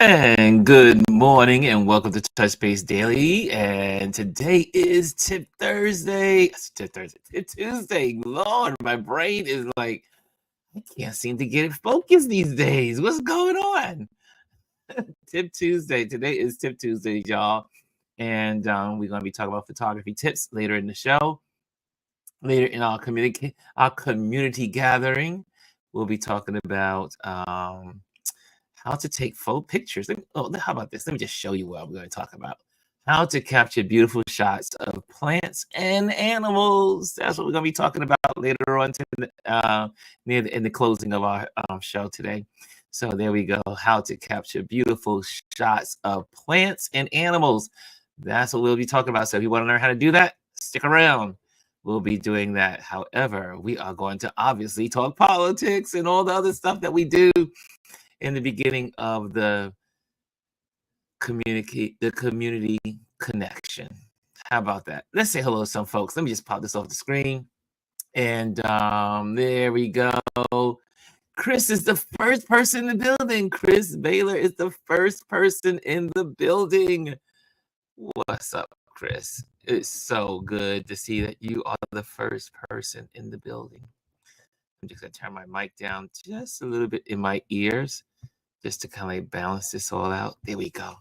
And good morning and welcome to Touch Base Daily. And today is Tip Thursday. It's Tip Thursday. Tip Tuesday. Lord, my brain is like, I can't seem to get it focused these days. What's going on? Tip Tuesday. Today is Tip Tuesday, y'all. And we're going to be talking about photography tips later in the show. Later in our community gathering, we'll be talking about how to take pictures. How about this? Let me just show you what I'm going to talk about. How to capture beautiful shots of plants and animals. That's what we're going to be talking about later on in the closing of our show today. So there we go. How to capture beautiful shots of plants and animals. That's what we'll be talking about. So if you want to learn how to do that, stick around. We'll be doing that. However, we are going to obviously talk politics and all the other stuff that we do in the beginning of the community connection. How about that? Let's say hello to some folks. Let me just pop this off the screen. And there we go. Chris is the first person in the building. Chris Baylor is the first person in the building. What's up, Chris? It's so good to see that you are the first person in the building. I'm just going to turn my mic down just a little bit in my ears, just to kind of balance this all out. There we go.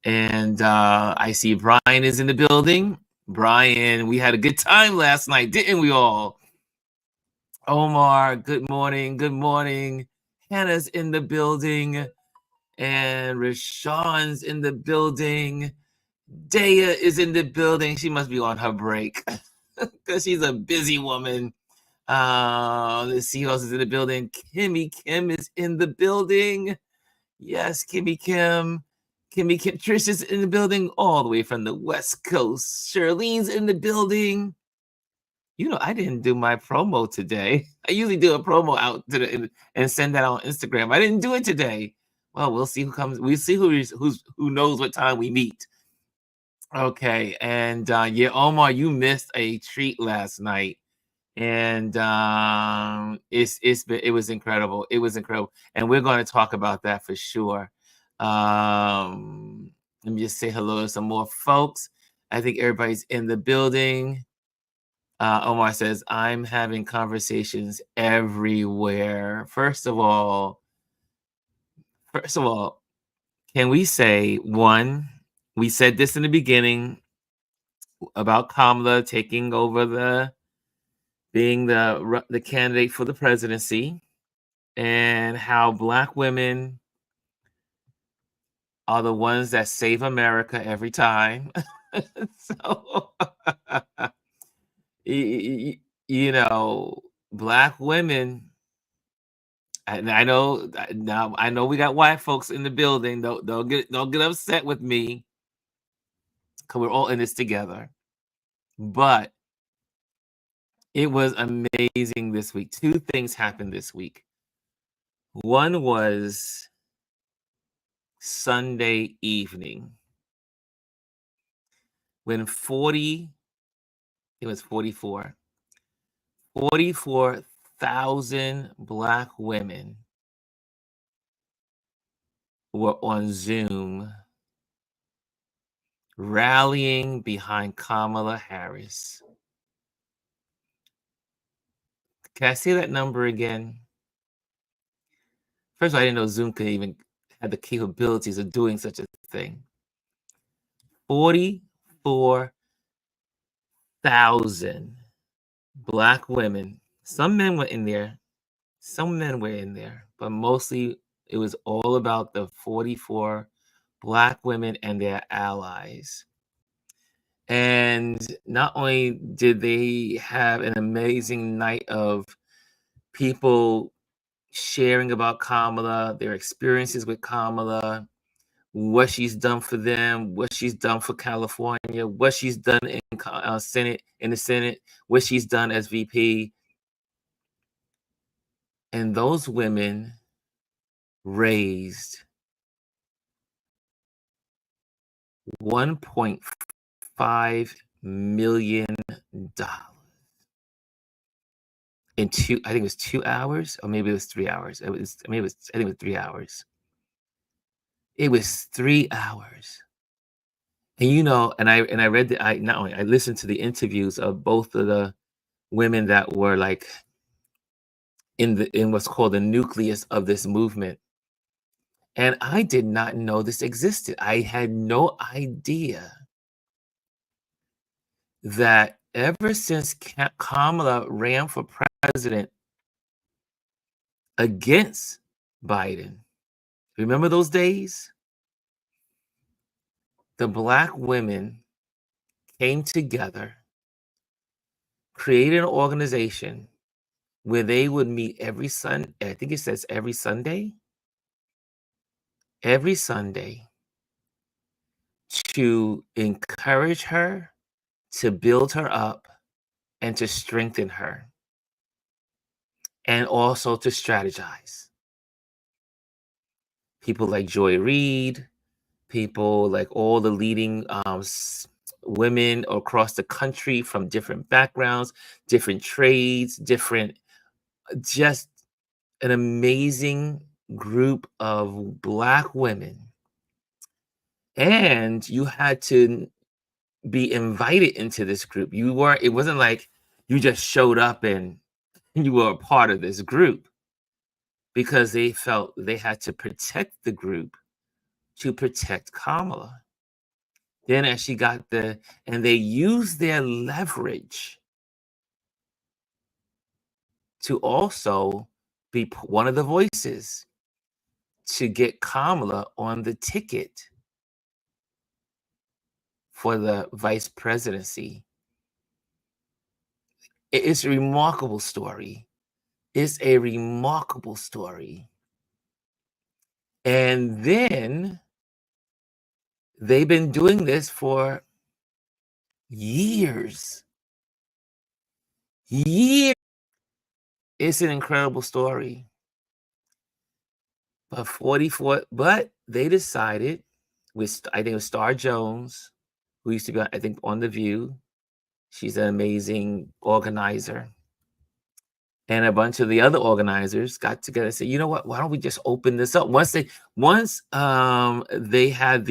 And I see Brian is in the building. Brian, we had a good time last night, didn't we all? Omar, good morning. Good morning. Hannah's in the building. And Rashawn's in the building. Daya is in the building. She must be on her break because she's a busy woman. Let's see who else is in the building. Kimmy Kim is in the building. Yes, Kimmy Kim. Trish is in the building all the way from the West Coast. Charlene's in the building. You know, I didn't do my promo today. I usually do a promo out and send that on Instagram. I didn't do it today. Well, we'll see who comes. We'll see who knows what time we meet. Okay, and yeah, Omar, you missed a treat last night, and it was incredible. It was incredible, and we're going to talk about that for sure. Let me just say hello to some more folks. I think everybody's in the building. Omar says, I'm having conversations everywhere. First of all, can we say, one, we said this in the beginning about Kamala taking over being the candidate for the presidency, and how Black women are the ones that save America every time. So, you know, Black women, and I know now, I know we got white folks in the building. Don't get upset with me, because we're all in this together. But it was amazing this week. Two things happened this week. One was Sunday evening when it was 44,000 Black women were on Zoom rallying behind Kamala Harris. Can I say that number again? First of all, I didn't know Zoom could even have the capabilities of doing such a thing. 44,000 Black women. Some men were in there. Some men were in there, but mostly it was all about the 44 Black women and their allies. And not only did they have an amazing night of people sharing about Kamala, their experiences with Kamala, what she's done for them, what she's done for California, what she's done in the Senate, what she's done as VP. And those women raised $1.5 million in I think it was 2 hours, or maybe it was 3 hours. I think it was 3 hours. It was 3 hours. And, and I read I not only I listened to the interviews of both of the women that were, like, in what's called the nucleus of this movement, and I did not know this existed. I had no idea that ever since Kamala ran for president against Biden, remember those days? The Black women came together, created an organization where they would meet every Sunday. I think it says every Sunday, to encourage her, to build her up, and to strengthen her, and also to strategize. People like Joy Reid, people like all the leading women across the country from different backgrounds, different trades, just an amazing group of Black women. And you had to be invited into this group. It wasn't like you just showed up and you were a part of this group, because they felt they had to protect the group to protect Kamala. Then as she got and they used their leverage to also be one of the voices to get Kamala on the ticket for the vice presidency. It's a remarkable story. It's a remarkable story. And then they've been doing this for years. Years. It's an incredible story. But they decided I think it was Star Jones, who used to be, I think, on The View. She's an amazing organizer. And a bunch of the other organizers got together and said, you know what, why don't we just open this up? Once they had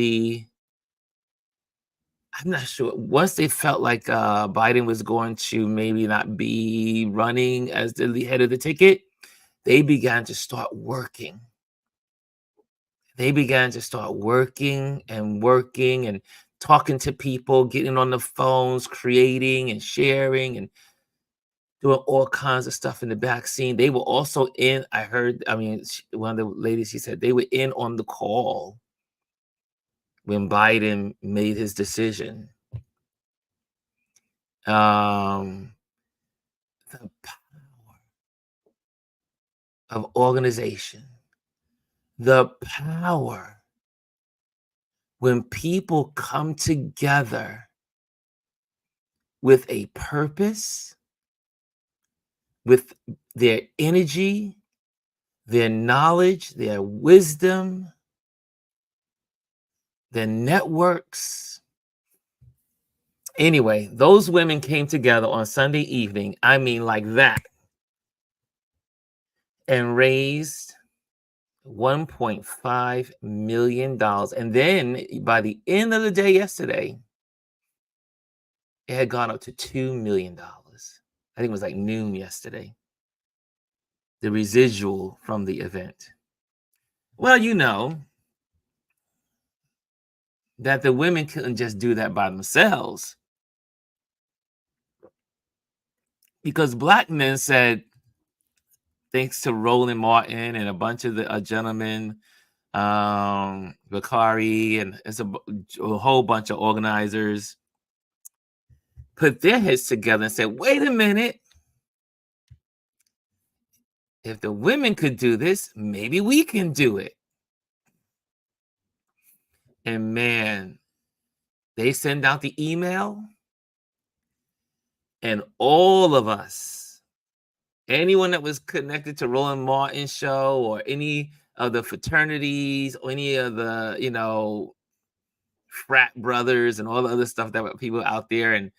I'm not sure, once they felt like Biden was going to maybe not be running as the head of the ticket, they began to start working. And talking to people, getting on the phones, creating and sharing and doing all kinds of stuff in the back scene. They were also one of the ladies, she said they were in on the call when Biden made his decision. The power of organization, the power when people come together with a purpose, with their energy, their knowledge, their wisdom, their networks. Anyway, those women came together on Sunday evening, I mean like that, and raised $1.5 million. And then by the end of the day yesterday, it had gone up to $2 million. I think it was like noon yesterday, the residual from the event. Well, you know that the women couldn't just do that by themselves, because Black men said, thanks to Roland Martin and a bunch of the gentlemen, Bakari, and it's a whole bunch of organizers, put their heads together and said, wait a minute, if the women could do this, maybe we can do it. And man, they send out the email, and all of us, anyone that was connected to Roland Martin's show or any of the fraternities or any of the, frat brothers and all the other stuff that were people out there, and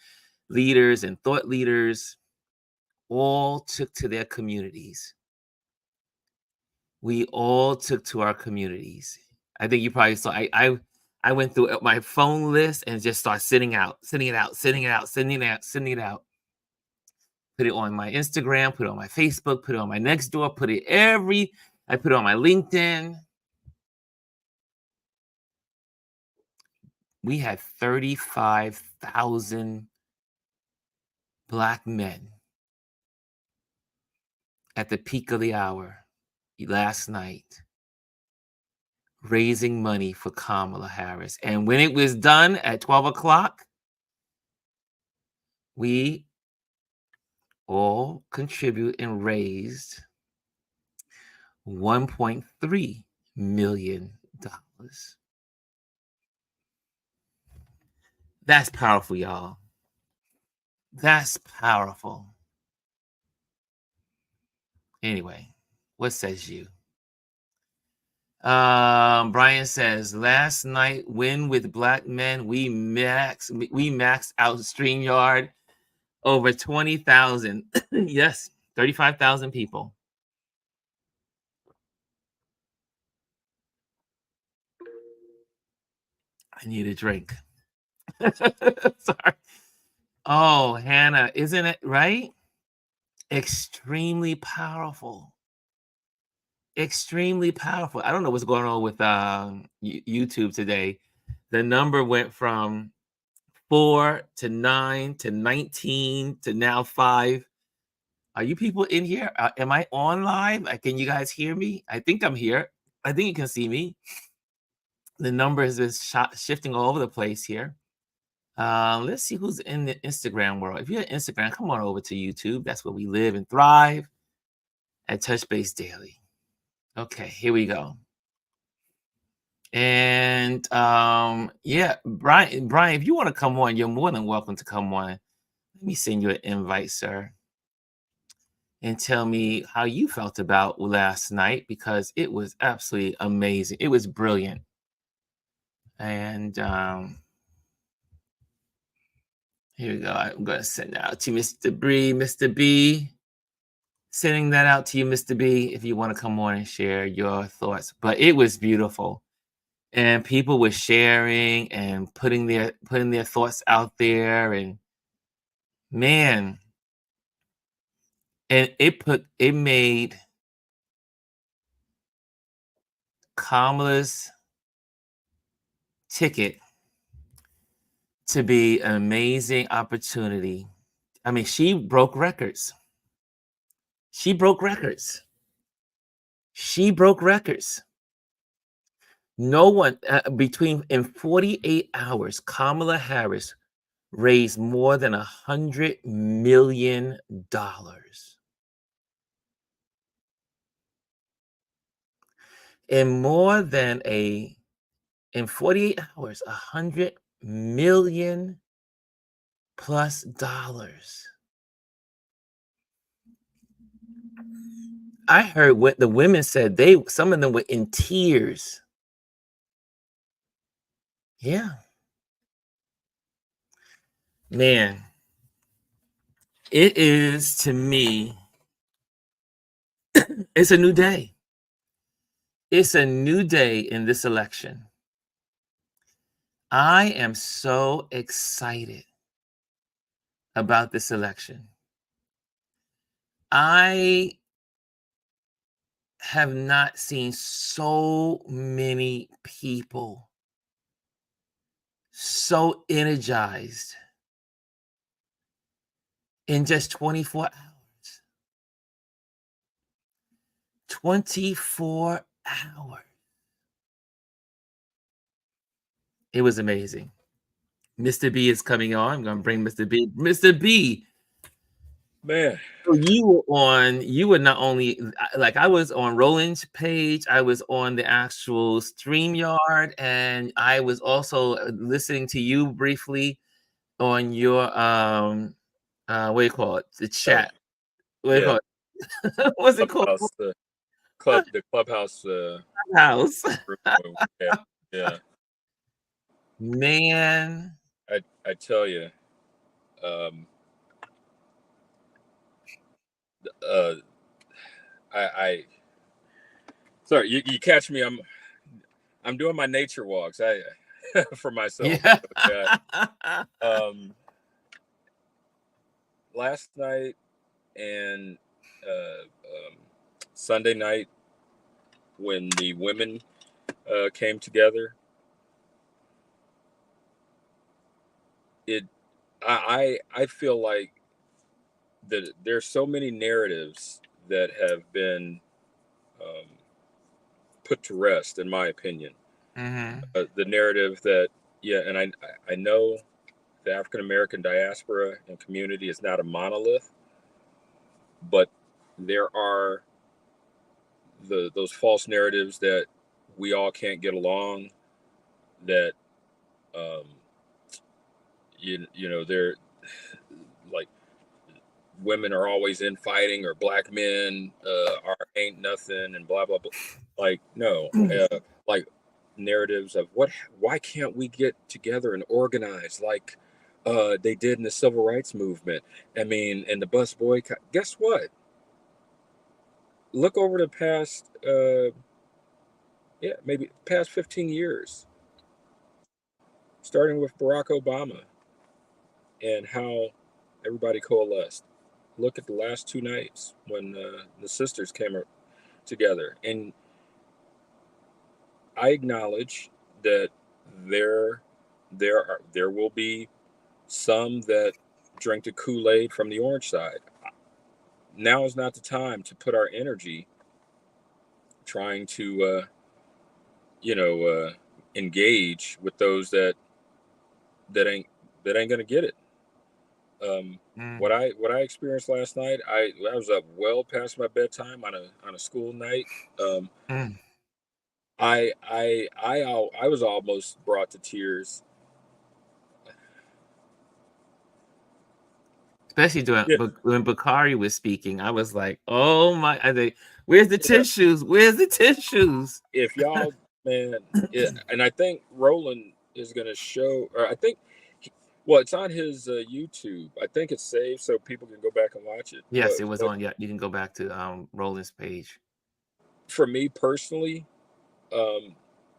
leaders and thought leaders, all took to their communities. We all took to our communities. I think you probably saw. I went through my phone list and just started sending it out. Put it on my Instagram, put it on my Facebook, put it on my Nextdoor, I put it on my LinkedIn. We had 35,000 Black men at the peak of the hour last night raising money for Kamala Harris. And when it was done at 12 o'clock, we all contribute and raised $1.3 million. That's powerful, y'all. That's powerful. Anyway, what says you? Brian says, last night win with Black men, we maxed out StreamYard over 20,000. Yes, 35,000 people. I need a drink. Sorry. Oh, Hannah, isn't it right? Extremely powerful. Extremely powerful. I don't know what's going on with YouTube today. The number went from 4 to 9 to 19 to now 5. Are you people in here? Am I on live? Can you guys hear me? I think I'm here. I think you can see me. The number has been shifting all over the place here. Let's see who's in the Instagram world. If you're on Instagram, come on over to YouTube. That's where we live and thrive at Touch Base Daily. Okay, here we go. And yeah, Brian, if you want to come on, you're more than welcome to come on. Let me send you an invite, sir, and tell me how you felt about last night, because it was absolutely amazing. It was brilliant. And here we go. I'm going to send that out to Mr. B. Mr. B, sending that out to you, Mr. B, if you want to come on and share your thoughts. But it was beautiful. And people were sharing and putting their thoughts out there, and man, and it made Kamala's ticket to be an amazing opportunity. I mean, she broke records. She broke records. No one in 48 hours, Kamala Harris raised more than $100 million. In 48 hours, $100 million plus dollars. I heard what the women said. Some of them were in tears. Yeah. Man, it is, to me, it's a new day. It's a new day in this election. I am so excited about this election. I have not seen so many people so energized in just 24 hours. 24 hours. It was amazing. Mr. B is coming on. I'm going to bring Mr. B. Mr. B. Man. So you were not only, like, I was on Roland's page, I was on the actual StreamYard, and I was also listening to you briefly on your, what do you call it? The chat. What do you call it? What's it called? The Clubhouse. House. Yeah. Man. I tell you, I sorry, you catch me. I'm doing my nature walks. I for myself. Yeah. Last night and Sunday night when the women came together, I feel like that there's so many narratives that have been um, put to rest, in my opinion. The narrative that, yeah, and I know the African American diaspora and community is not a monolith, but there are those false narratives that we all can't get along, that um, you know, they're like women are always infighting, or black men are ain't nothing, and blah blah blah. Like, no, like narratives of why can't we get together and organize like they did in the civil rights movement? I mean, and the bus boycott. Guess what? Look over the past maybe past 15 years, starting with Barack Obama and how everybody coalesced. Look at the last two nights when the sisters came together, and I acknowledge that there will be some that drink the Kool-Aid from the orange side. Now is not the time to put our energy trying to engage with those that ain't gonna get it. What I experienced last night, I was up well past my bedtime on a school night. I was almost brought to tears. Especially Yeah. when Bakari was speaking, I was like, "Oh my!" I think, "Where's the tissues? Where's the tissues?" If y'all, man, and I think Roland is gonna show, or I think, well, it's on his YouTube. I think it's saved so people can go back and watch it. Yes, it was But on. Yeah, you can go back to Roland's page. for me personally, um,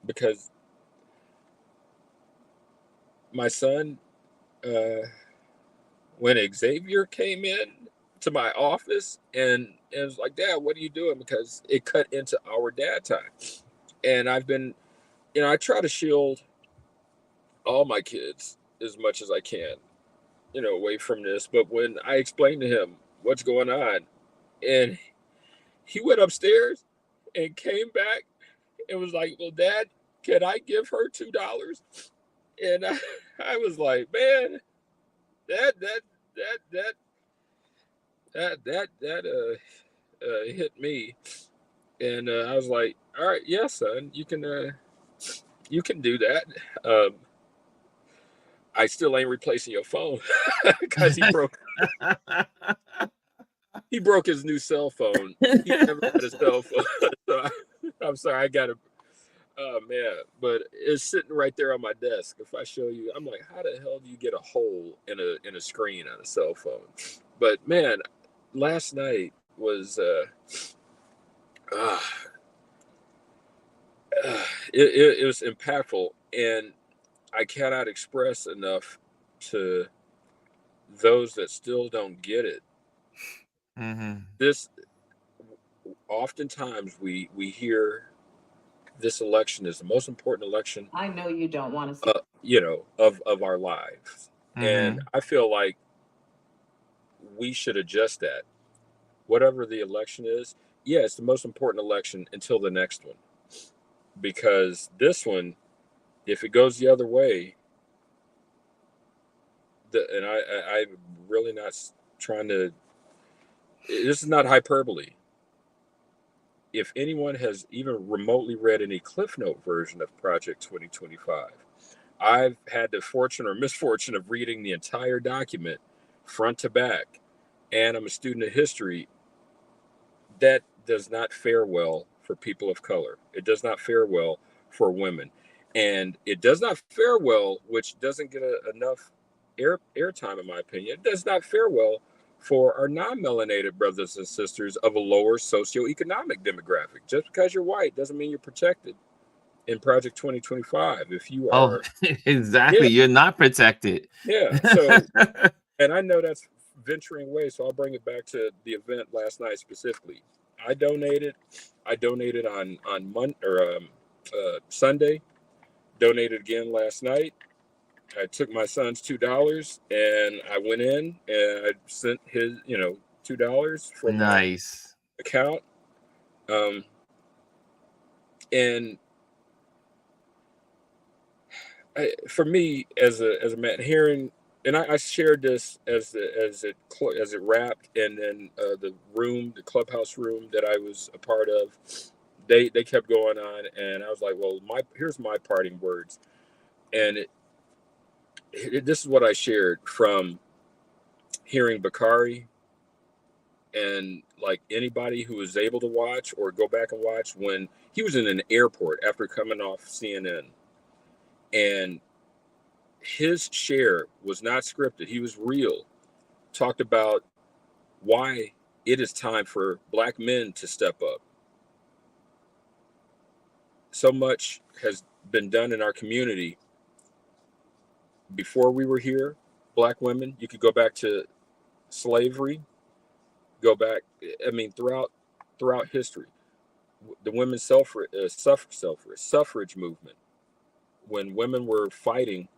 because my son, uh, when Xavier came in to my office and it was like, "Dad, what are you doing?" Because it cut into our dad time, and I've been, I try to shield all my kids as much as I can, away from this. But when I explained to him what's going on, and he went upstairs and came back and was like, "Well, Dad, can I give her $2?" And I was like, "Man, that that that that that hit me." And I was like, "All right, yeah, son, you can do that. Um, I still ain't replacing your phone because he broke his new cell phone. He never had a cell phone. So I'm sorry, I got to. Oh man, but it's sitting right there on my desk. If I show you, I'm like, how the hell do you get a hole in a screen on a cell phone? But man, last night was uh, it was impactful, and I cannot express enough to those that still don't get it. This, oftentimes we hear this election is the most important election, I know you don't want to see. of our lives, and I feel like we should adjust that. Whatever the election is, yeah, it's the most important election until the next one, because this one, if it goes the other way, and I'm really not trying to. This is not hyperbole. If anyone has even remotely read any Cliff Note version of Project 2025, I've had the fortune or misfortune of reading the entire document front to back, and I'm a student of history. That does not fare well for people of color. It does not fare well for women. And it does not fare well, which doesn't get enough airtime, in my opinion. It does not fare well for our non-melanated brothers and sisters of a lower socioeconomic demographic. Just because you're white doesn't mean you're protected. in Project 2025. If you Oh, are, exactly. yeah, You're not protected. yeah. So, and I know that's venturing away, so I'll bring it back to the event last night specifically. I donated. I donated on Sunday. Donated again last night. I took my son's $2 and I went in and I sent his, $2 from my Nice. account. Um, and for me, as a man, hearing, and I shared this as it wrapped, and then the clubhouse room that I was a part of, they kept going on, and I was like, well, here's my parting words, and this is what I shared from hearing Bakari, and like anybody who was able to watch or go back and watch when he was in an airport after coming off CNN, and his share was not scripted. He was real. Talked about why it is time for Black men to step up. So much has been done in our community before we were here. Black women, you could go back to slavery, go back, I mean, throughout history. The women's suffrage movement, when women were fighting,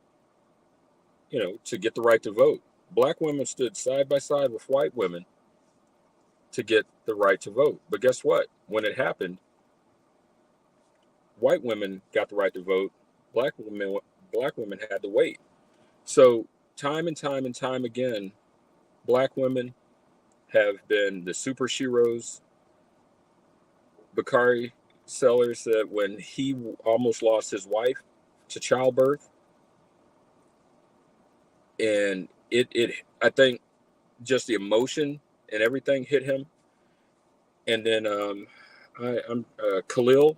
to get the right to vote. Black women stood side by side with white women to get the right to vote. But guess what? When it happened, white women got the right to vote. Black women had to wait. So time and time and time again, Black women have been the super heroes. Bakari Sellers said when he almost lost his wife to childbirth, and it I think just the emotion and everything hit him. And then I'm Khalil.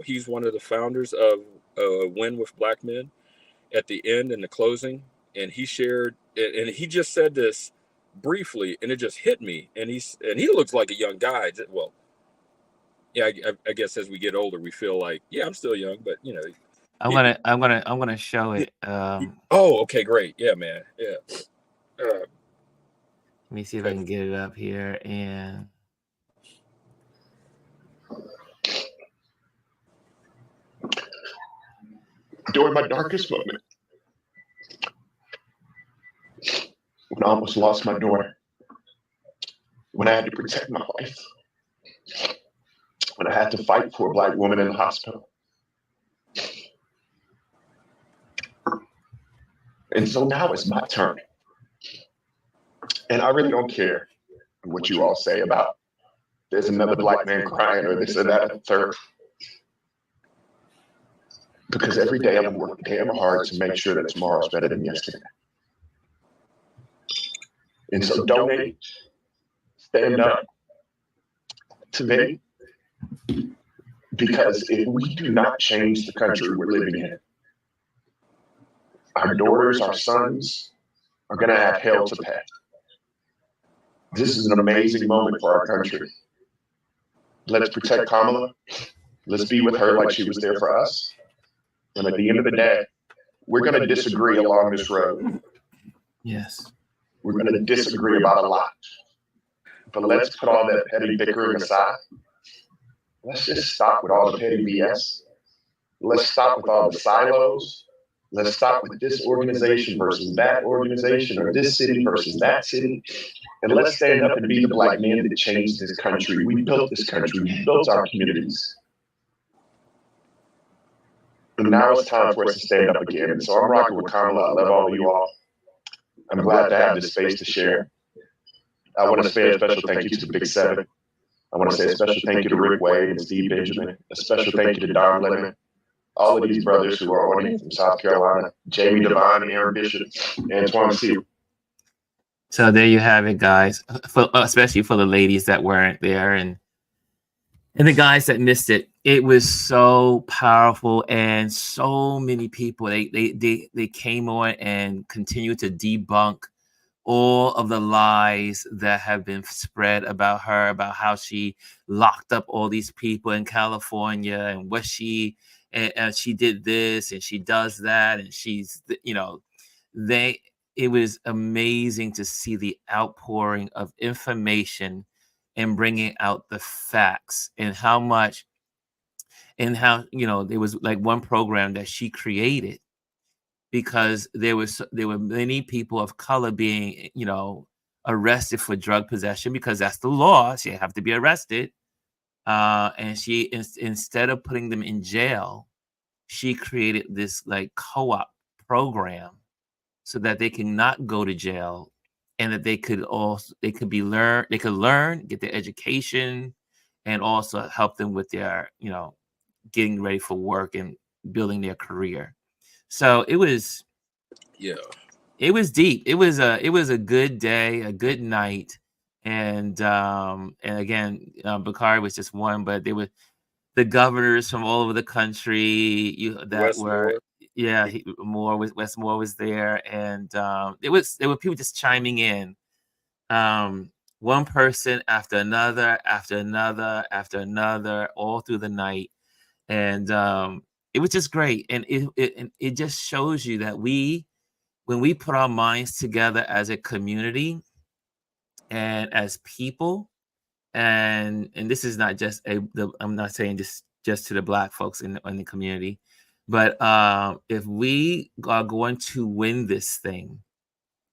He's one of the founders of Win with Black Men. At the end in the closing, and he shared, and he just said this briefly, and it just hit me. And he looks like a young guy. Well, yeah, I guess as we get older, we feel like, yeah, I'm still young, but I'm gonna show it. Oh, okay, great, yeah, man, yeah. Let me see if I can get it up here. And during my darkest moment, when I almost lost my daughter, when I had to protect my life, when I had to fight for a Black woman in the hospital. And so now it's my turn. And I really don't care what you all say about there's another Black man crying or this or that or the third. Because every day I'm working damn hard to make sure that tomorrow's better than yesterday. And so donate, stand up to me, because if we do not change the country we're living in, our daughters, our sons are going to have hell to pay. This is an amazing moment for our country. Let's protect Kamala. Let's be with her like she was there for us. And at the end of the day, we're going to disagree along this road. yes, We're going to disagree about a lot. But let's put all that petty bickering aside. Let's just stop with all the petty BS. Let's stop with all the silos. Let's stop with this organization versus that organization, or this city versus that city. And let's stand up and be the Black men that changed this country. We built this country. We built our communities. And now it's time for us to stand up again. And so I'm rocking with Kamala. I love all of you all. I'm glad to have this space to share. I want to say a special thank you to the Big Seven. I want to say a special thank you to Rick Wade and Steve Benjamin. A special thank you to Don Lemon. All of these brothers who are on here from South Carolina, Jamie Devine, Aaron Bishop, Antoine C. so there you have it, guys. Especially for the ladies that weren't there, and the guys that missed it. It was so powerful, and so many people they came on and continued to debunk all of the lies that have been spread about her, about how she locked up all these people in California, and what she and she did this and she does that, and she's, it was amazing to see the outpouring of information and bringing out the facts, and how much, and how, there was like one program that she created because there were many people of color being, arrested for drug possession, because that's the law. So you have to be arrested. And she, instead of putting them in jail, she created this like co-op program so that they can not go to jail, and that they could learn, get their education, and also help them with their, getting ready for work and building their career. So it was deep. It was a good day, a good night. And again, Bakari was just one, but there were the governors from all over the country Westmore was there, and there were people just chiming in, one person after another, all through the night. And it was just great. And it just shows you that when we put our minds together as a community and as people, and this is not just I'm not saying just to the Black folks in the community, but if we are going to win this thing,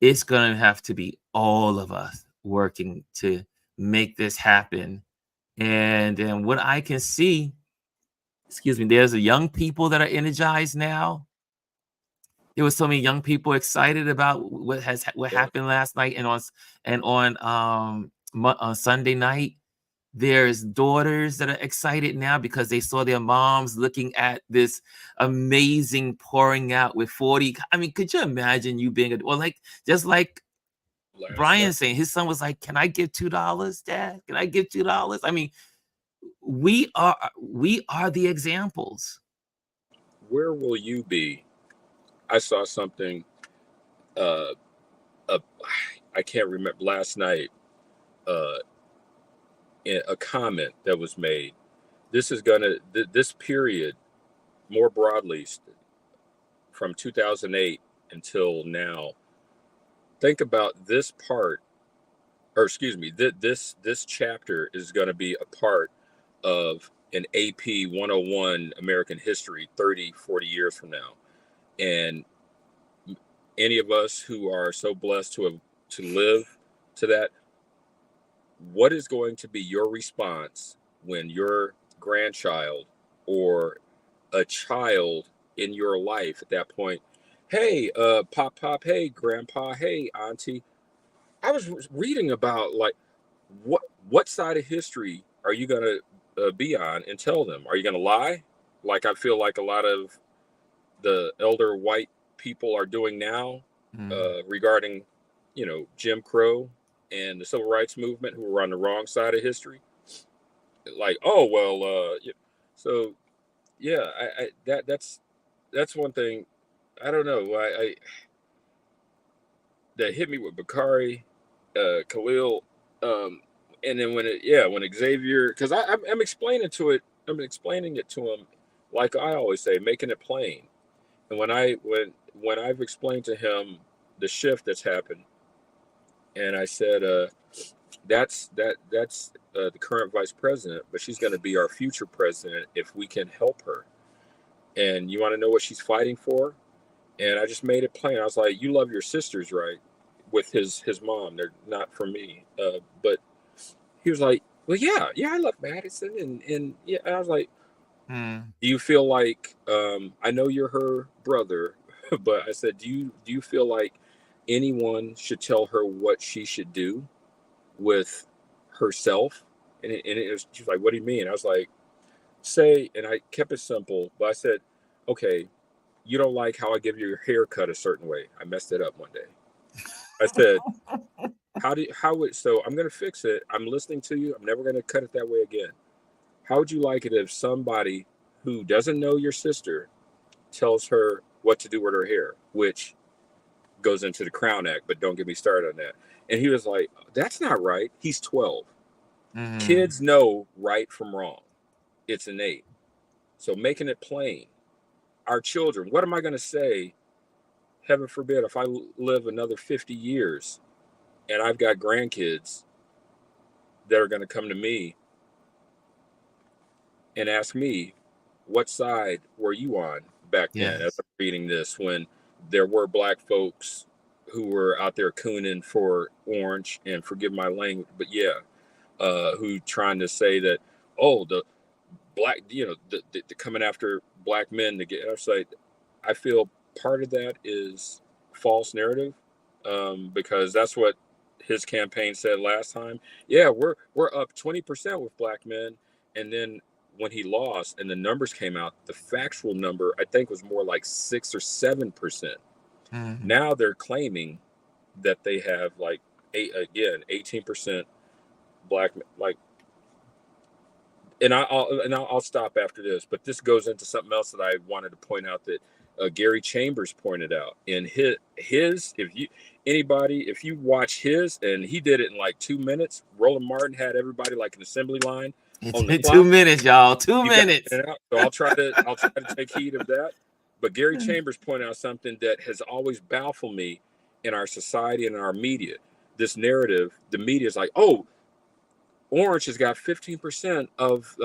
it's going to have to be all of us working to make this happen. And what I can see, there's a young people that are energized now. There were so many young people excited about what happened last night, and on Sunday night. There's daughters that are excited now because they saw their moms looking at this amazing pouring out with 40. I mean, could you imagine you being just like Brian saying, his son was like, "Can I give $2, Dad? Can I give $2?" I mean, we are the examples. Where will you be? I saw something. I can't remember last night. A comment that was made. This is this period, more broadly, from 2008 until now. Think about this part, or excuse me, this chapter is going to be a part of an AP 101 American history 30, 40 years from now. And any of us who are so blessed to live to that, what is going to be your response when your grandchild or a child in your life at that point, hey, pop, hey, grandpa, hey, auntie, I was reading about like what side of history are you going to be on, and tell them? Are you going to lie? Like I feel like a lot of the elder white people are doing now, regarding, Jim Crow and the civil rights movement, who were on the wrong side of history. Like, oh well, so yeah, that's one thing. I don't know. I that hit me with Bakari, Khalil, and then when Xavier, because I'm explaining it to him, like I always say, making it plain. And when I've explained to him the shift that's happened, and I said, that's the current vice president, but she's going to be our future president if we can help her. And you want to know what she's fighting for? And I just made it plain. I was like, you love your sisters, right? With his mom. They're not for me. But he was like, well, yeah, I love Madison. And yeah, and I was like, do you feel like, I know you're her brother, but I said, do you feel like anyone should tell her what she should do with herself? And she was like, what do you mean? I was like, and I kept it simple, but I said, okay, you don't like how I give your haircut a certain way. I messed it up one day. I said, so I'm going to fix it. I'm listening to you. I'm never going to cut it that way again. How would you like it if somebody who doesn't know your sister tells her what to do with her hair, which goes into the Crown Act, but don't get me started on that. And he was like, that's not right. He's 12. Kids know right from wrong. It's innate. So making it plain. Our children, what am I going to say? Heaven forbid, if I live another 50 years and I've got grandkids that are going to come to me and ask me, what side were you on back then? As Yes. I'm reading this, when there were black folks who were out there cooning for orange, and forgive my language, but yeah, who trying to say that, oh, the black, the coming after black men to get. I was like, I feel part of that is false narrative, because that's what his campaign said last time. Yeah, we're up 20% with black men, and then when he lost and the numbers came out, the factual number I think was more like 6 or 7%. Mm-hmm. Now they're claiming that they have like 18% black, like, and I'll stop after this, but this goes into something else that I wanted to point out that Gary Chambers pointed out in his if you watch his, and he did it in like 2 minutes. Roland Martin had everybody like an assembly line It's on the 2 clock. minutes, y'all. 2 You got minutes. it out. So I'll try to take heed of that. But Gary Chambers pointed out something that has always baffled me in our society and in our media. This narrative, the media is like, oh, Orange has got 15% of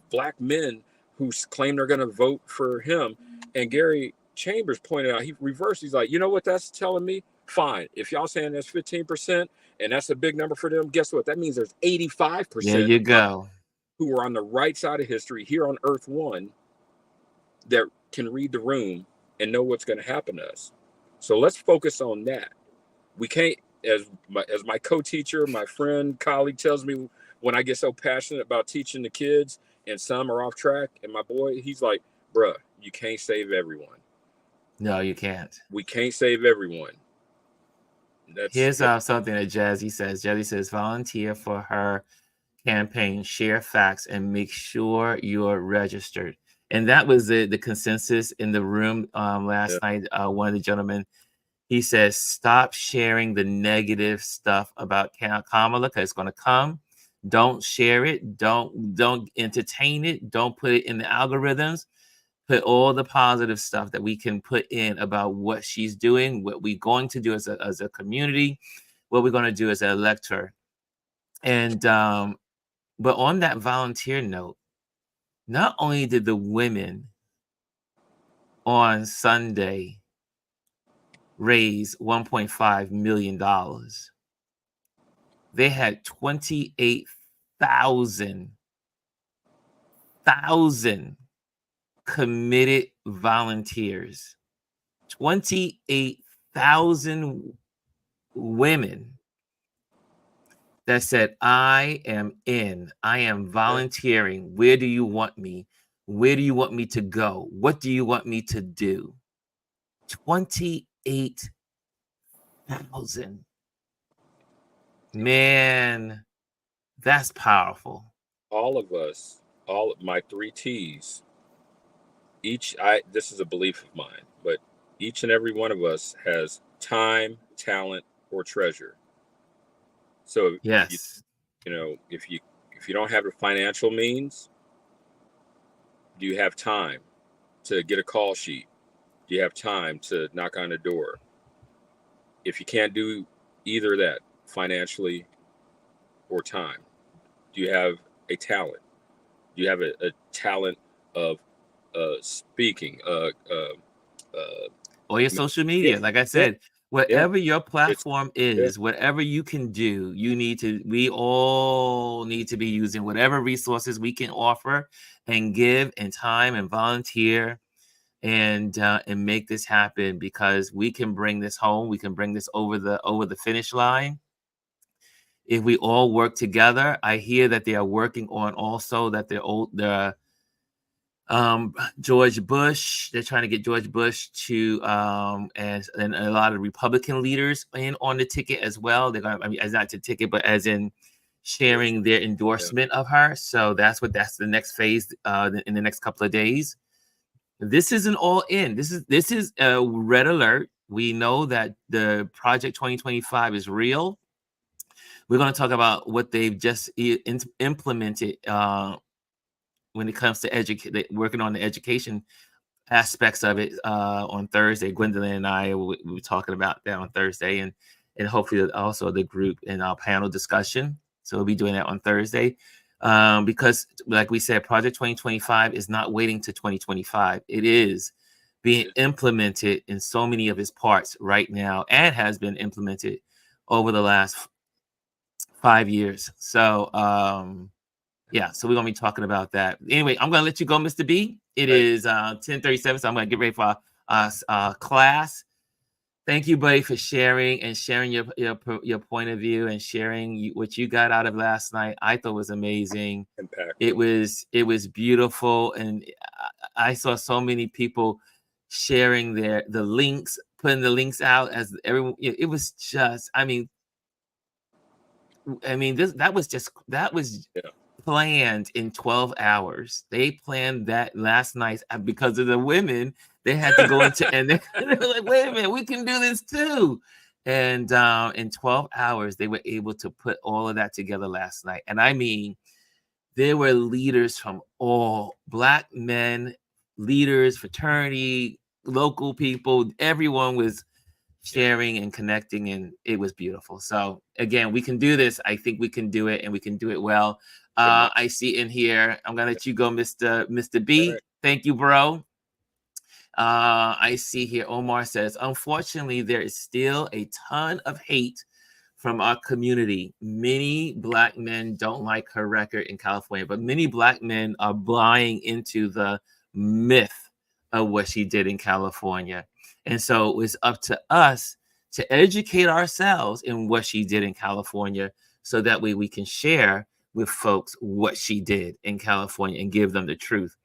black men who claim they're going to vote for him. And Gary Chambers pointed out, he reversed. He's like, you know what that's telling me? Fine. If y'all saying that's 15% and that's a big number for them, guess what? That means there's 85% There you go. who are on the right side of history here on Earth One that can read the room and know what's going to happen to us. So let's focus on that. We can't, as my co-teacher, my friend, colleague tells me when I get so passionate about teaching the kids and some are off track, and my boy, he's like, bruh, you can't save everyone. No, you can't. We can't save everyone. Here's something that Jazzy says. Jazzy says, volunteer for her campaign, share facts, and make sure you're registered. And that was the consensus in the room last night. One of the gentlemen, he says, stop sharing the negative stuff about Kamala, because it's going to come. Don't share it. Don't entertain it. Don't put it in the algorithms. Put all the positive stuff that we can put in about what she's doing, what we're going to do as a community, what we're going to do as an elector. And but on that volunteer note, not only did the women on Sunday raise $1.5 million, they had 28,000 committed volunteers. 28,000 women that said, I am in, I am volunteering. Where do you want me? Where do you want me to go? What do you want me to do? 28,000. Man, that's powerful. All of us, all of my 3 T's, this is a belief of mine, but each and every one of us has time, talent, or treasure. So yes, if you don't have the financial means, do you have time to get a call sheet? Do you have time to knock on a door? If you can't do either of that, financially or time, do you have a talent? Do you have a talent of speaking? or your social media, like I said, whatever your platform is, whatever you can do, we all need to be using whatever resources we can offer and give, and time and volunteer, and make this happen, because we can bring this home. We can bring this over the finish line if we all work together. I hear that they are working on also that the George Bush, they're trying to get George Bush to and a lot of Republican leaders in on the ticket as well. They're going to, as not to ticket, but as in sharing their endorsement of her. So that's the next phase in the next couple of days. This isn't all in. This is a red alert. We know that the Project 2025 is real. We're going to talk about what they've just implemented when it comes to working on the education aspects of it on Thursday. Gwendolyn and I we were talking about that on Thursday, and hopefully also the group in our panel discussion. So we'll be doing that on Thursday. Because like we said, Project 2025 is not waiting to 2025. It is being implemented in so many of its parts right now, and has been implemented over the last 5 years. So yeah, so we're gonna be talking about that. Anyway, I'm gonna let you go, Mr. B. It is 10:37, so I'm gonna get ready for class. Thank you, buddy, for sharing your point of view and sharing what you got out of last night. I thought was amazing. Impactful. It was beautiful, and I saw so many people sharing the links, putting the links out as everyone. It was just, I mean, that was planned in 12 hours. They planned that last night because of the women. They had to go into, and they were like, wait a minute, we can do this too. And in 12 hours, they were able to put all of that together last night. And I mean, there were leaders from all Black men, leaders, fraternity, local people. Everyone was sharing and connecting, and it was beautiful. So again, we can do this. I think we can do it, and we can do it well. I see in here, I'm gonna let you go, Mr. B. Right. Thank you, bro. I see here Omar says, unfortunately, there is still a ton of hate from our community. Many Black men don't like her record in California, but many Black men are buying into the myth of what she did in California. And so it was up to us to educate ourselves in what she did in California, so that way we can share with folks what she did in California and give them the truth.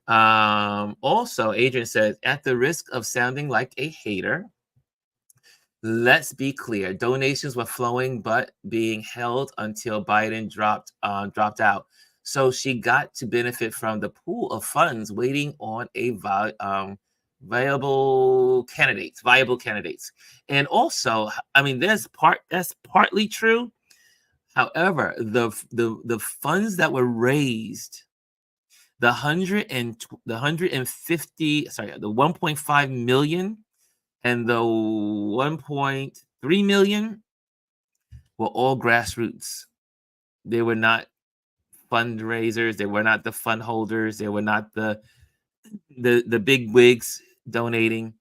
Also, Adrian says, at the risk of sounding like a hater, let's be clear. Donations were flowing, but being held until Biden dropped out. So she got to benefit from the pool of funds waiting on a viable candidates. And also, I mean, that's partly true. However, the funds that were raised, the 1.5 million and the 1.3 million were all grassroots. They were not fundraisers. They were not the fund holders. They were not the big wigs donating.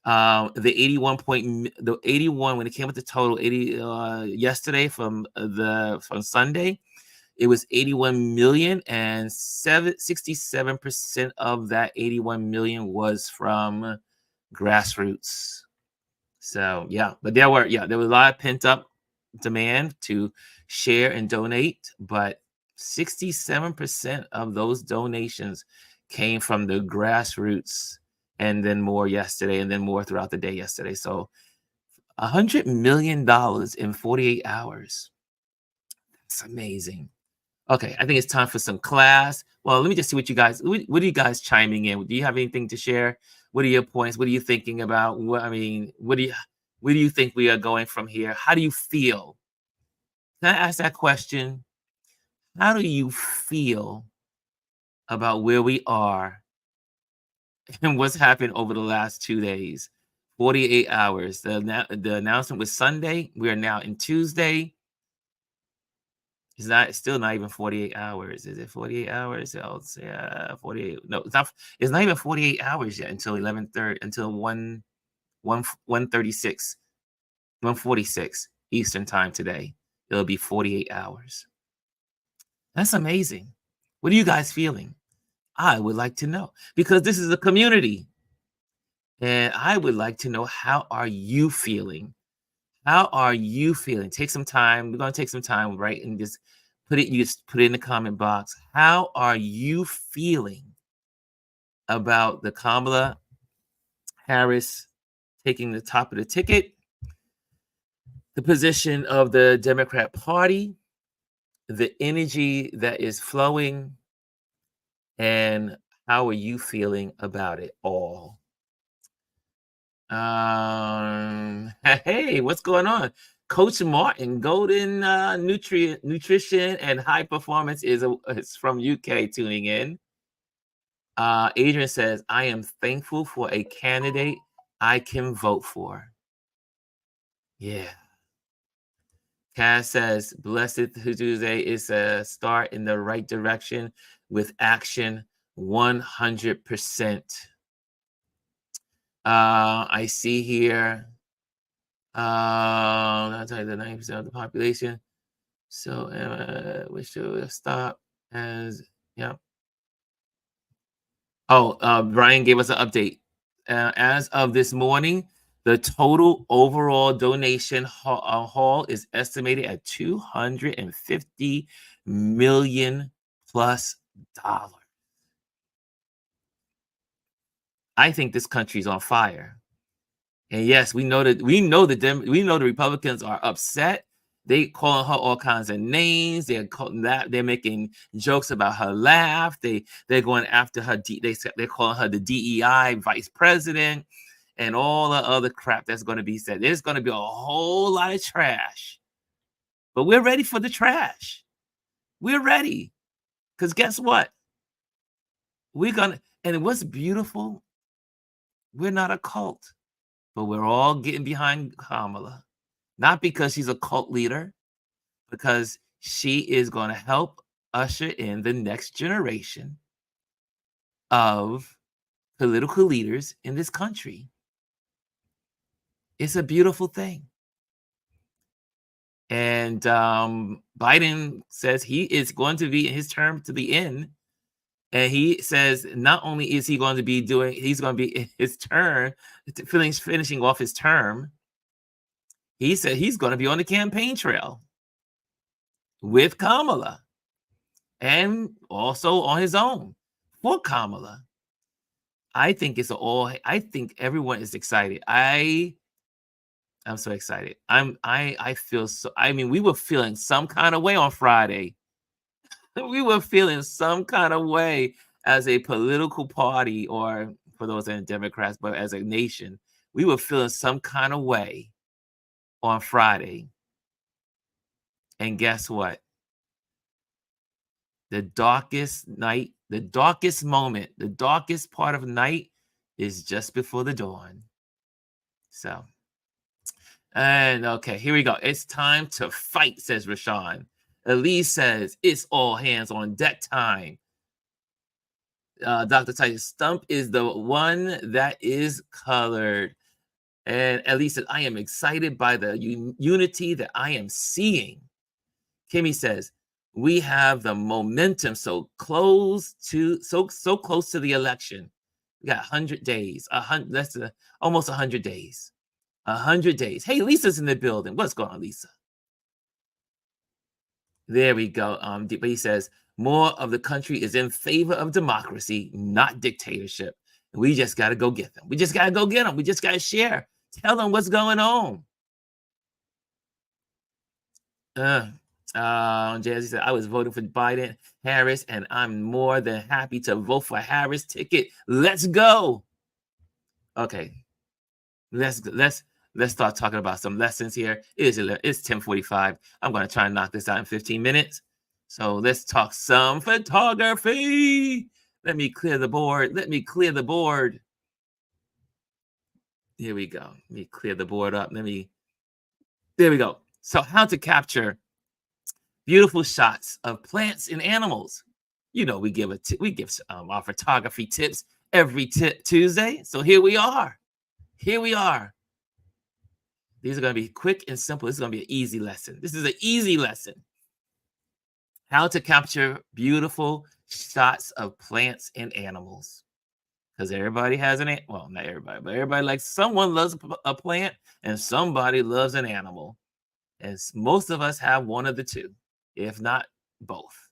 The 81 when it came with the total 80 yesterday from Sunday, it was 81 million, and 67% of that 81 million was from grassroots. So yeah, but there was a lot of pent up demand to share and donate, but 67% of those donations came from the grassroots, and then more yesterday, and then more throughout the day yesterday. So $100 million in 48 hours. That's amazing. Okay, I think it's time for some class. Well, let me just see what are you guys chiming in? Do you have anything to share? What are your points? What are you thinking about? Where do you think we are going from here? How do you feel? Can I ask that question? How do you feel about where we are and what's happened over the last 2 days? 48 hours. The announcement was Sunday. We are now in Tuesday. It's still not even 48 hours. Is it 48 hours? I'll say 48. No, it's not even 48 hours yet until 11:30, until 1:36, 1:46 Eastern time today. It'll be 48 hours. That's amazing. What are you guys feeling? I would like to know, because this is a community. And I would like to know, how are you feeling? How are you feeling? Take some time. We're going to take some time, right? And just put it in the comment box. How are you feeling about the Kamala Harris taking the top of the ticket, the position of the Democrat Party, the energy that is flowing, and how are you feeling about it all? Hey, what's going on? Coach Martin, Golden Nutrition and High Performance is from UK tuning in. Adrian says, I am thankful for a candidate I can vote for. Yeah. Cass says, Blessed Tuesday is a start in the right direction with action 100%. I see here, that's like the 90% of the population. So we should stop as, yeah. Oh, Brian gave us an update. As of this morning, the total overall donation haul is estimated at $250 million plus. I think this country's on fire. And yes, we know the Republicans are upset. They calling her all kinds of names. They're making jokes about her laugh. They're going after her. They're calling her the DEI vice president, and all the other crap that's going to be said. There's going to be a whole lot of trash, but we're ready for the trash. We're ready, because guess what? And what's beautiful? We're not a cult, but we're all getting behind Kamala. Not because she's a cult leader, because she is going to help usher in the next generation of political leaders in this country. It's a beautiful thing. And Biden says he is going to be in his term to the end. And he says not only is he going to be he's going to be in his turn, finishing off his term. He said he's going to be on the campaign trail with Kamala and also on his own for Kamala. I think I think everyone is excited. I'm so excited. I feel so, we were feeling some kind of way on Friday. We were feeling some kind of way as a political party, or for those that are Democrats, but as a nation, we were feeling some kind of way on Friday. And guess what? The darkest night, the darkest moment, the darkest part of night is just before the dawn. So, and okay, here we go. It's time to fight, says Rashawn. Elise says, it's all hands on deck time. Dr. Titan, Stump is the one that is colored. And Elise says, I am excited by the unity that I am seeing. Kimmy says, we have the momentum so close to the election. We got 100 days, almost 100 days. 100 days. Hey, Lisa's in the building. What's going on, Lisa? There we go. But he says, more of the country is in favor of democracy, not dictatorship. We just got to go get them. We just got to go get them. We just got to share. Tell them what's going on. Jazzy said, I was voting for Biden, Harris, and I'm more than happy to vote for Harris ticket. Let's go. Okay. Let's start talking about some lessons here. It's 10:45. I'm going to try and knock this out in 15 minutes. So let's talk some photography. Let me clear the board. Here we go. Let me clear the board up. There we go. So how to capture beautiful shots of plants and animals. You know, we give our photography tips every Tuesday. So here we are. These are going to be quick and simple. This is going to be an easy lesson. This is an easy lesson. How to capture beautiful shots of plants and animals. Because everybody has well, not everybody, but everybody someone loves a plant and somebody loves an animal. And most of us have one of the two, if not both.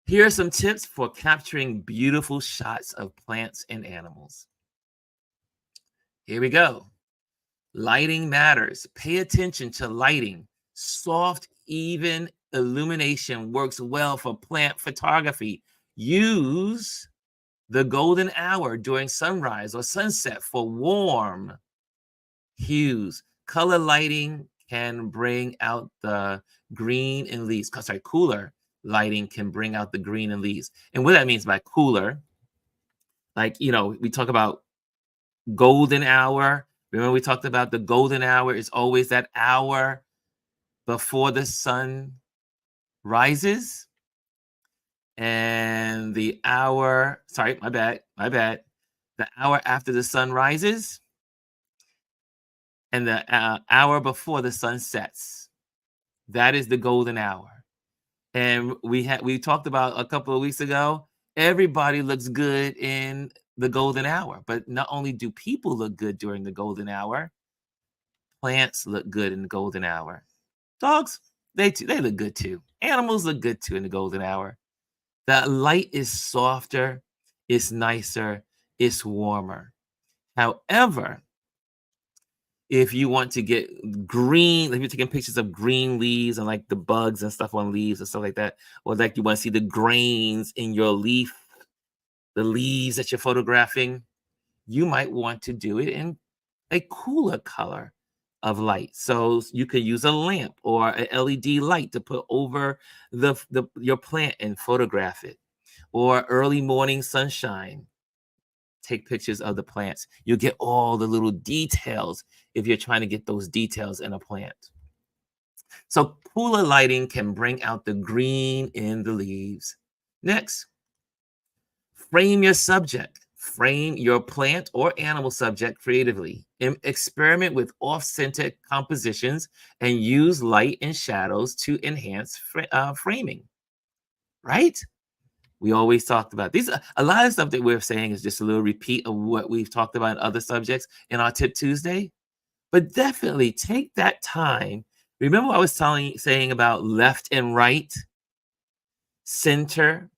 Here are some tips for capturing beautiful shots of plants and animals. Here we go. Lighting matters. Pay attention to lighting. Soft, even illumination works well for plant photography. Use the golden hour during sunrise or sunset for warm hues. Color lighting can bring out the green in leaves. Sorry, cooler lighting can bring out the green in leaves. And what that means by cooler, like, you know, we talk about golden hour. Remember we talked about the golden hour is always that hour before the sun rises. And the hour, sorry, my bad. The hour after the sun rises and the hour before the sun sets. That is the golden hour. And we talked about a couple of weeks ago, everybody looks good in the golden hour. But not only do people look good during the golden hour, plants look good in the golden hour. Dogs, they look good too. Animals look good too in the golden hour. The light is softer, it's nicer, it's warmer. However, if you want to get green, if you're taking pictures of green leaves and like the bugs and stuff on leaves and stuff like that, or like you want to see the grains in your leaf, the leaves that you're photographing, you might want to do it in a cooler color of light. So you could use a lamp or an LED light to put over your plant and photograph it, or early morning sunshine. Take pictures of the plants. You'll get all the little details if you're trying to get those details in a plant. So cooler lighting can bring out the green in the leaves. Next, frame your subject. Frame your plant or animal subject creatively. Experiment with off-center compositions and use light and shadows to enhance framing. Right? We always talked about these. A lot of stuff that we're saying is just a little repeat of what we've talked about in other subjects in our Tip Tuesday. But definitely take that time. Remember what I was saying about left and right, center.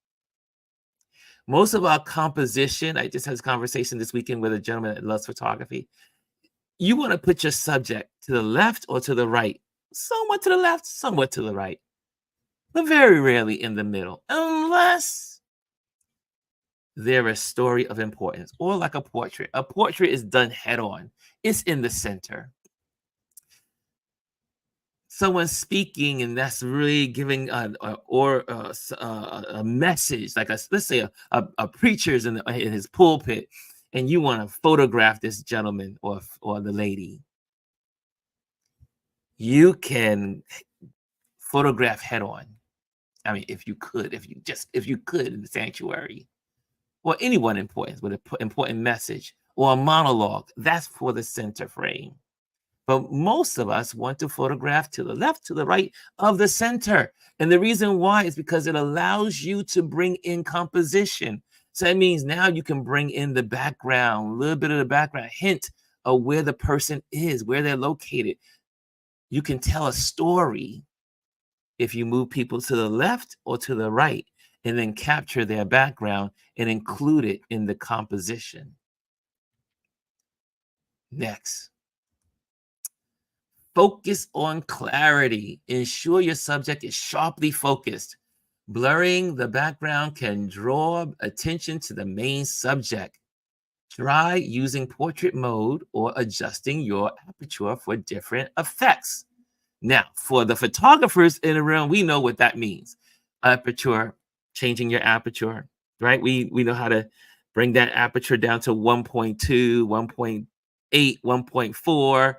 Most of our composition, I just had this conversation this weekend with a gentleman that loves photography. You want to put your subject to the left or to the right, somewhat to the left, somewhat to the right, but very rarely in the middle, unless they're a story of importance, or like a portrait. A portrait is done head on. It's in the center. Someone's speaking, and that's really giving a message, like let's say a preacher's in his pulpit, and you want to photograph this gentleman or the lady. You can photograph head on. I mean, if you could in the sanctuary, or anyone important with an important message or a monologue, that's for the center frame. But most of us want to photograph to the left, to the right of the center. And the reason why is because it allows you to bring in composition. So that means now you can bring in the background, a little bit of the background, hint of where the person is, where they're located. You can tell a story if you move people to the left or to the right, and then capture their background and include it in the composition. Next. Focus on clarity. Ensure your subject is sharply focused. Blurring the background can draw attention to the main subject. Try using portrait mode or adjusting your aperture for different effects. Now, for the photographers in the room, we know what that means. Aperture, changing your aperture, right? We know how to bring that aperture down to 1.2, 1.8, 1.4.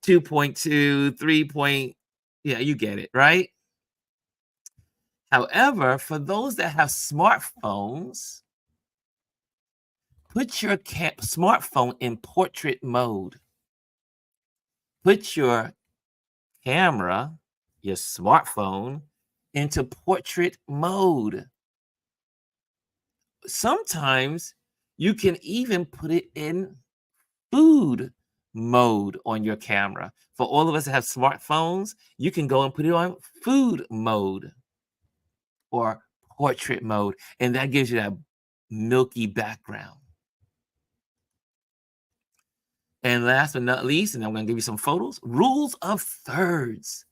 2.2, 3. Yeah, you get it, right? However, for those that have smartphones, put your smartphone in portrait mode. Put your camera, your smartphone, into portrait mode. Sometimes you can even put it in food mode on your camera. For all of us that have smartphones, you can go and put it on food mode or portrait mode, and that gives you that milky background. And last but not least, and I'm going to give you some photos, rules of thirds.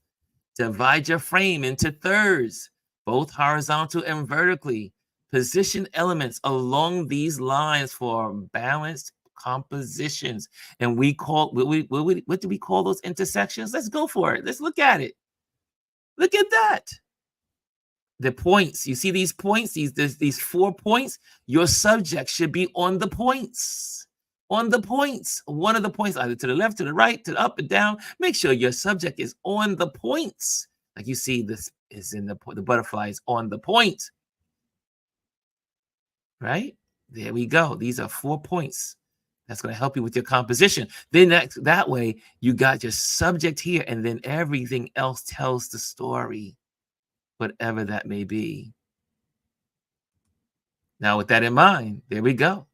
Divide your frame into thirds, both horizontal and vertically. Position elements along these lines for balanced compositions. And we call, what do we call those intersections? Let's go for it. Let's look at it. Look at that. The points, you see these points, these 4 points, your subject should be on the points. On the points, one of the points, either to the left, to the right, to the up and down. Make sure your subject is on the points. Like you see, this is in the butterfly is on the point. Right? There we go. These are 4 points. That's going to help you with your composition. Then that way, you got your subject here, and then everything else tells the story, whatever that may be. Now, with that in mind, there we go.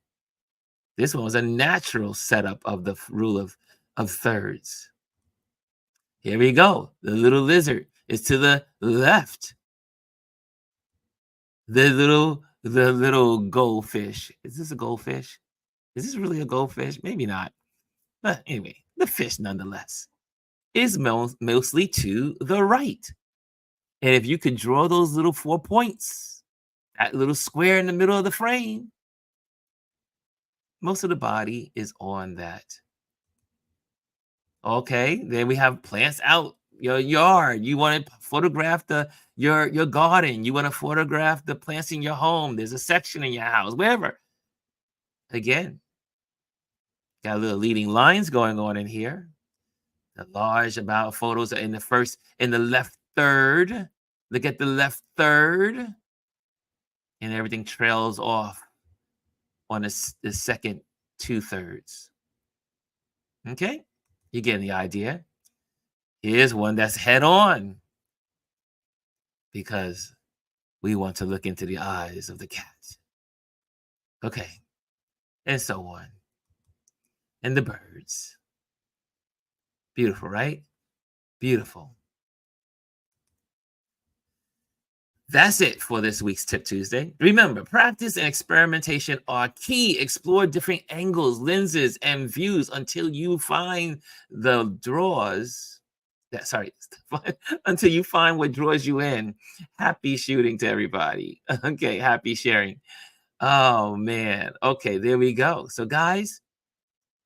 This one was a natural setup of the rule of thirds. Here we go. The little lizard is to the left. The little goldfish. Is this a goldfish? Is this really a goldfish? Maybe not. But anyway, the fish nonetheless is mostly to the right. And if you could draw those little 4 points, that little square in the middle of the frame, most of the body is on that. Okay, then we have plants out your yard. You want to photograph your garden. You want to photograph the plants in your home. There's a section in your house, wherever. Again, got little leading lines going on in here. The large amount of photos are in the left third. Look at the left third. And everything trails off on the second 2/3. Okay, you're getting the idea. Here's one that's head on, because we want to look into the eyes of the cat. Okay, and so on. And the birds. Beautiful, right? Beautiful. That's it for this week's Tip Tuesday. Remember, practice and experimentation are key. Explore different angles, lenses, and views until you find until you find what draws you in. Happy shooting to everybody. Okay, happy sharing. Oh, man. Okay, there we go. So, guys,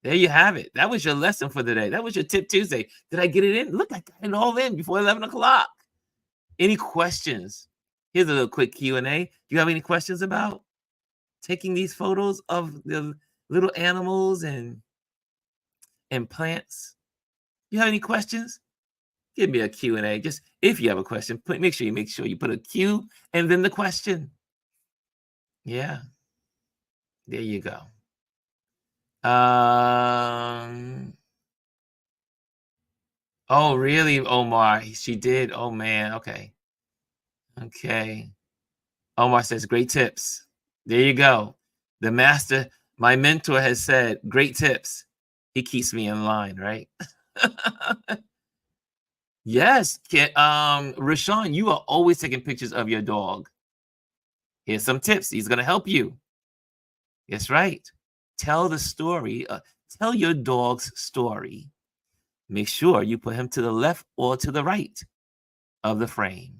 there you have it. That was your lesson for the day. That was your Tip Tuesday. Did I get it in? Look, I got it all in before 11 o'clock. Any questions? Here's a little quick Q&A. Do you have any questions about taking these photos of the little animals and plants? You have any questions? Give me a Q&A. Just if you have a question, make sure you put a Q and then the question. Yeah. There you go. Oh, really, Omar? She did. Oh, man. Okay. Okay. Omar says, great tips. There you go. The master, my mentor, has said, great tips. He keeps me in line, right? Yes. Rashawn, you are always taking pictures of your dog. Here's some tips. He's going to help you. That's right. Tell the story. Tell your dog's story. Make sure you put him to the left or to the right of the frame.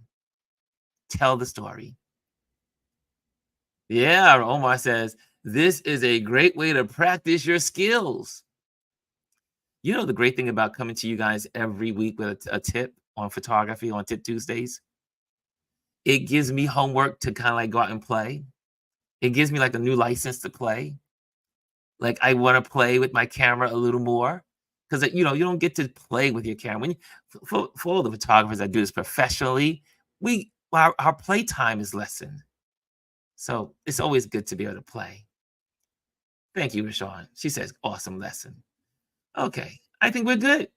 Tell the story. Yeah, Omar says, this is a great way to practice your skills. You know the great thing about coming to you guys every week with a tip on photography on Tip Tuesdays? It gives me homework to kind of like go out and play. It gives me like a new license to play. Like I want to play with my camera a little more. Because, you don't get to play with your camera. For all the photographers that do this professionally, our play time is lessened. So it's always good to be able to play. Thank you, Rashawn. She says, awesome lesson. Okay, I think we're good.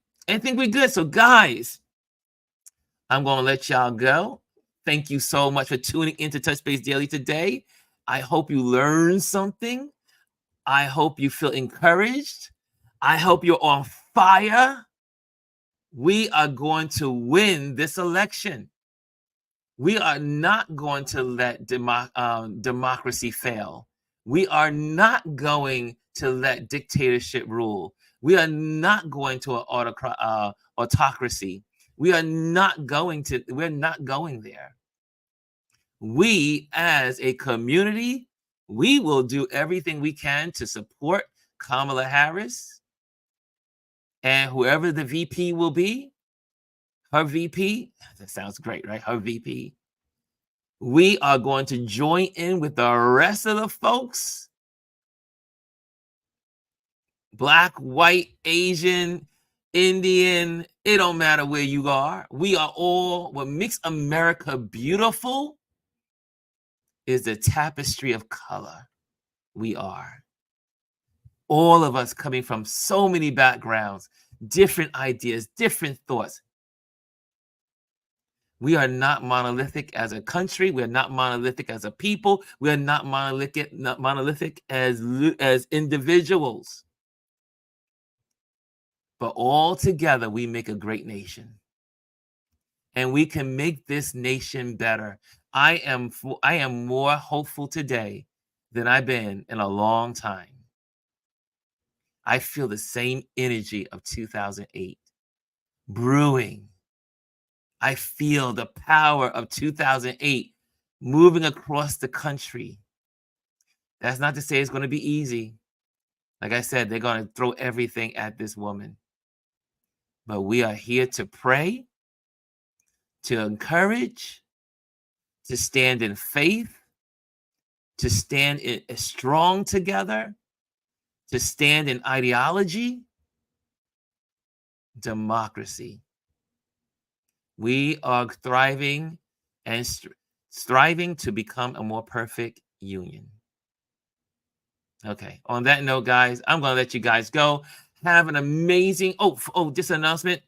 So, guys, I'm going to let y'all go. Thank you so much for tuning into Touch Base Daily today. I hope you learned something. I hope you feel encouraged. I hope you're on fire. We are going to win this election. We are not going to let democracy fail. We are not going to let dictatorship rule. We are not going to an autocracy. We're not going there. We, as a community, we will do everything we can to support Kamala Harris, and whoever the VP will be, her VP, that sounds great, right? Her VP. We are going to join in with the rest of the folks, Black, white, Asian, Indian, it don't matter where you are. We are all, what makes America beautiful is the tapestry of color. We are. All of us coming from so many backgrounds, different ideas, different thoughts. We are not monolithic as a country. We are not monolithic as a people. We are not monolithic as individuals. But all together, we make a great nation. And we can make this nation better. I am more hopeful today than I've been in a long time. I feel the same energy of 2008 brewing. I feel the power of 2008 moving across the country. That's not to say it's going to be easy. Like I said, they're going to throw everything at this woman. But we are here to pray, to encourage, to stand in faith, to stand strong together, to stand in ideology, democracy. We are thriving and striving to become a more perfect union. Okay, on that note, guys, I'm going to let you guys go. Have an amazing, just an announcement.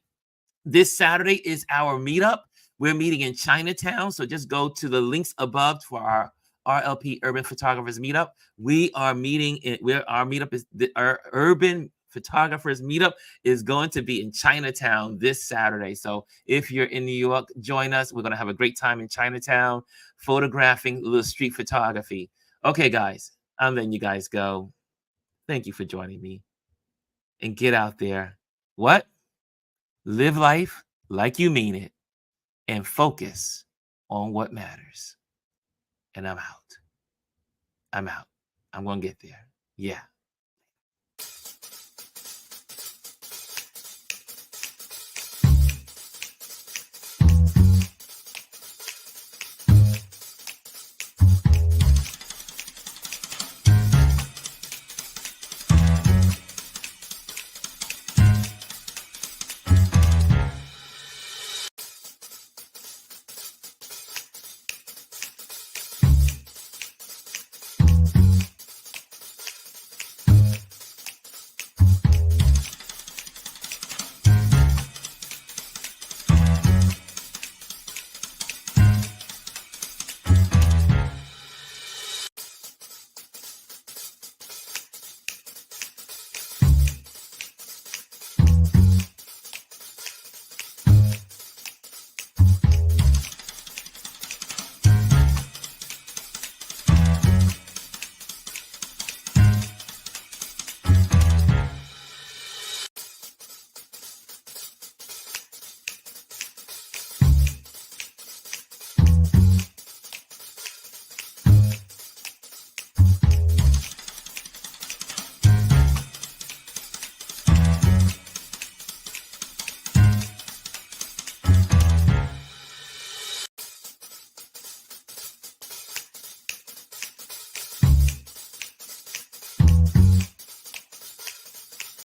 This Saturday is our meetup. We're meeting in Chinatown, so just go to the links above for our RLP Urban Photographers Meetup. Our Urban Photographers Meetup is going to be in Chinatown this Saturday. So if you're in New York, join us. We're going to have a great time in Chinatown, photographing a little street photography. Okay, guys, I'm letting you guys go. Thank you for joining me. And get out there. What? Live life like you mean it and focus on what matters. And I'm out. I'm going to get there. Yeah.